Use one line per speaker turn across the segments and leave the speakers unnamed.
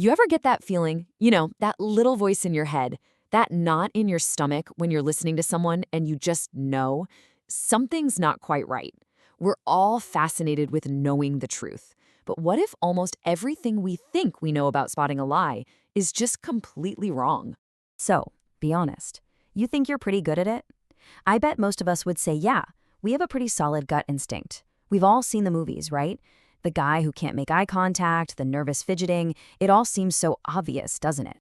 You ever get that feeling, that little voice in your head, that knot in your stomach when you're listening to someone and you just know something's not quite right? We're all fascinated with knowing the truth. But what if almost everything we think we know about spotting a lie is just completely wrong?
So, be honest. You think you're pretty good at it? I bet most of us would say, yeah, we have a pretty solid gut instinct. We've all seen the movies, right? The guy who can't make eye contact, the nervous fidgeting, it all seems so obvious, doesn't it?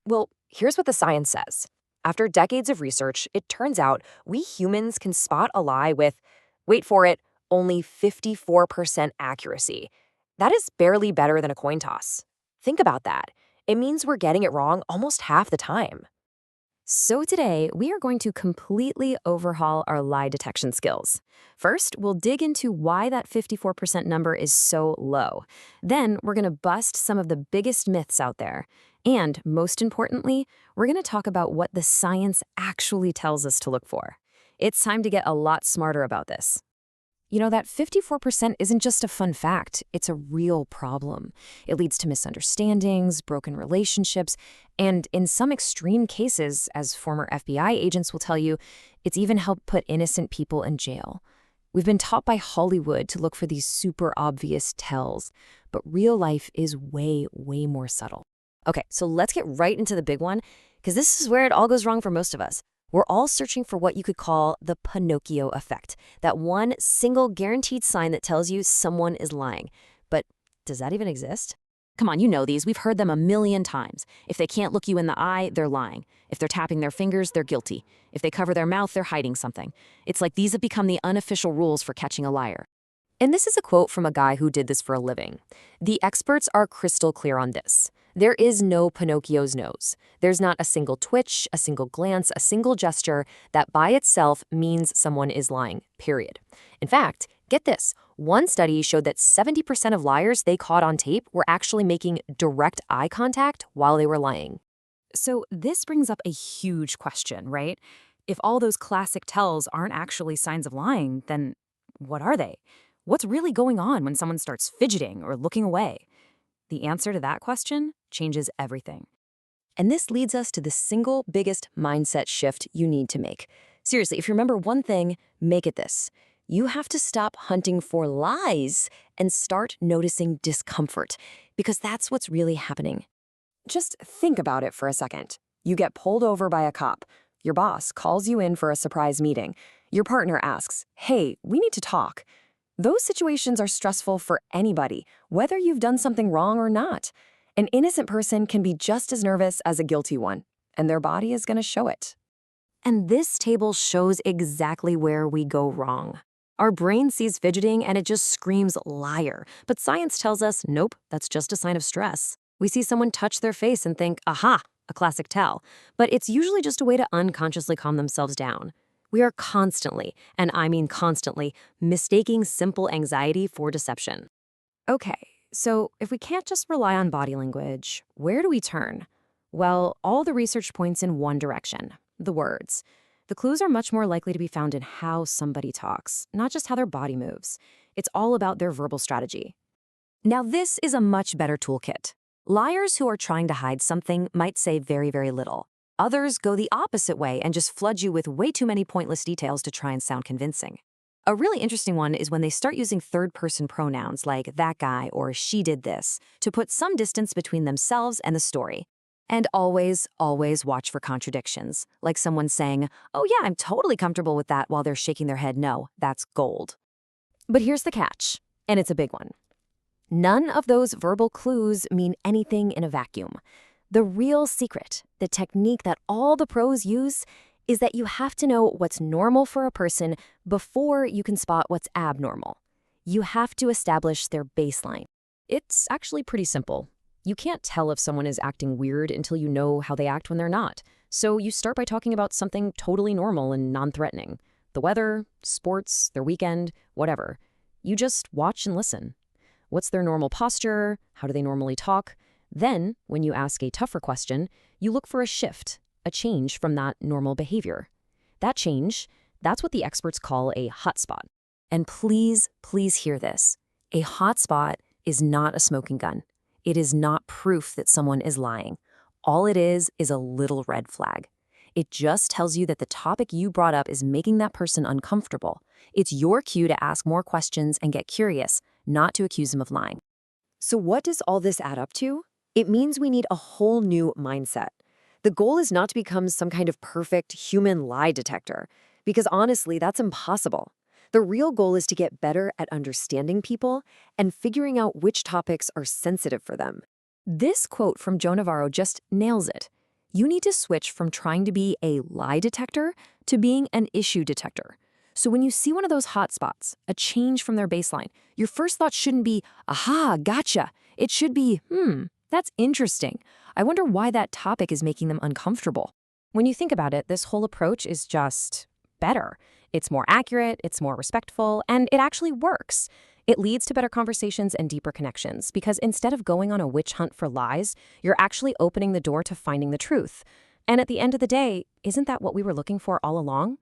Well, here's what the science says. After decades of research, it turns out we humans can spot a lie with, wait for it, only 54% accuracy. That is barely better than a coin toss. Think about that. It means we're getting it wrong almost half the time.
So today, we are going to completely overhaul our lie detection skills. First, we'll dig into why that 54% number is so low. Then, we're going to bust some of the biggest myths out there. And most importantly, we're going to talk about what the science actually tells us to look for. It's time to get a lot smarter about this. That 54% isn't just a fun fact, it's a real problem. It leads to misunderstandings, broken relationships, and in some extreme cases, as former FBI agents will tell you, it's even helped put innocent people in jail. We've been taught by Hollywood to look for these super obvious tells, but real life is way, way more subtle. Okay, so let's get right into the big one, because this is where it all goes wrong for most of us. We're all searching for what you could call the Pinocchio effect, that one single guaranteed sign that tells you someone is lying. But does that even exist? Come on, you know these. We've heard them a million times. If they can't look you in the eye, they're lying. If they're tapping their fingers, they're guilty. If they cover their mouth, they're hiding something. It's like these have become the unofficial rules for catching a liar. And this is a quote from a guy who did this for a living. The experts are crystal clear on this. There is no Pinocchio's nose. There's not a single twitch, a single glance, a single gesture that by itself means someone is lying, period. In fact, get this. One study showed that 70% of liars they caught on tape were actually making direct eye contact while they were lying. So this brings up a huge question, right? If all those classic tells aren't actually signs of lying, then what are they? What's really going on when someone starts fidgeting or looking away? The answer to that question changes everything. And this leads us to the single biggest mindset shift you need to make. Seriously, if you remember one thing, make it this. You have to stop hunting for lies and start noticing discomfort, because that's what's really happening.
Just think about it for a second. You get pulled over by a cop. Your boss calls you in for a surprise meeting. Your partner asks, "Hey, we need to talk." Those situations are stressful for anybody, whether you've done something wrong or not. An innocent person can be just as nervous as a guilty one, and their body is going to show it.
And this table shows exactly where we go wrong. Our brain sees fidgeting and it just screams liar, but science tells us, nope, that's just a sign of stress. We see someone touch their face and think, aha, a classic tell, but it's usually just a way to unconsciously calm themselves down. We are constantly, and I mean constantly, mistaking simple anxiety for deception. Okay, so if we can't just rely on body language, where do we turn? Well, all the research points in one direction, the words. The clues are much more likely to be found in how somebody talks, not just how their body moves. It's all about their verbal strategy. Now, this is a much better toolkit. Liars who are trying to hide something might say very, very little. Others go the opposite way and just flood you with way too many pointless details to try and sound convincing. A really interesting one is when they start using third-person pronouns like that guy or she did this to put some distance between themselves and the story. And always, always watch for contradictions, like someone saying, "Oh yeah, I'm totally comfortable with that," while they're shaking their head no, that's gold. But here's the catch, and it's a big one. None of those verbal clues mean anything in a vacuum. The real secret, the technique that all the pros use, is that you have to know what's normal for a person before you can spot what's abnormal. You have to establish their baseline. It's actually pretty simple. You can't tell if someone is acting weird until you know how they act when they're not. So you start by talking about something totally normal and non-threatening. The weather, sports, their weekend, whatever. You just watch and listen. What's their normal posture? How do they normally talk? Then, when you ask a tougher question, you look for a shift, a change from that normal behavior. That change, that's what the experts call a hotspot. And please, please hear this. A hotspot is not a smoking gun. It is not proof that someone is lying. All it is a little red flag. It just tells you that the topic you brought up is making that person uncomfortable. It's your cue to ask more questions and get curious, not to accuse them of lying.
So what does all this add up to? It means we need a whole new mindset. The goal is not to become some kind of perfect human lie detector, because honestly, that's impossible. The real goal is to get better at understanding people and figuring out which topics are sensitive for them.
This quote from Joe Navarro just nails it. You need to switch from trying to be a lie detector to being an issue detector. So when you see one of those hot spots, a change from their baseline, your first thought shouldn't be, aha, gotcha. It should be, that's interesting. I wonder why that topic is making them uncomfortable. When you think about it, this whole approach is just better. It's more accurate, it's more respectful, and it actually works. It leads to better conversations and deeper connections because instead of going on a witch hunt for lies, you're actually opening the door to finding the truth. And at the end of the day, isn't that what we were looking for all along?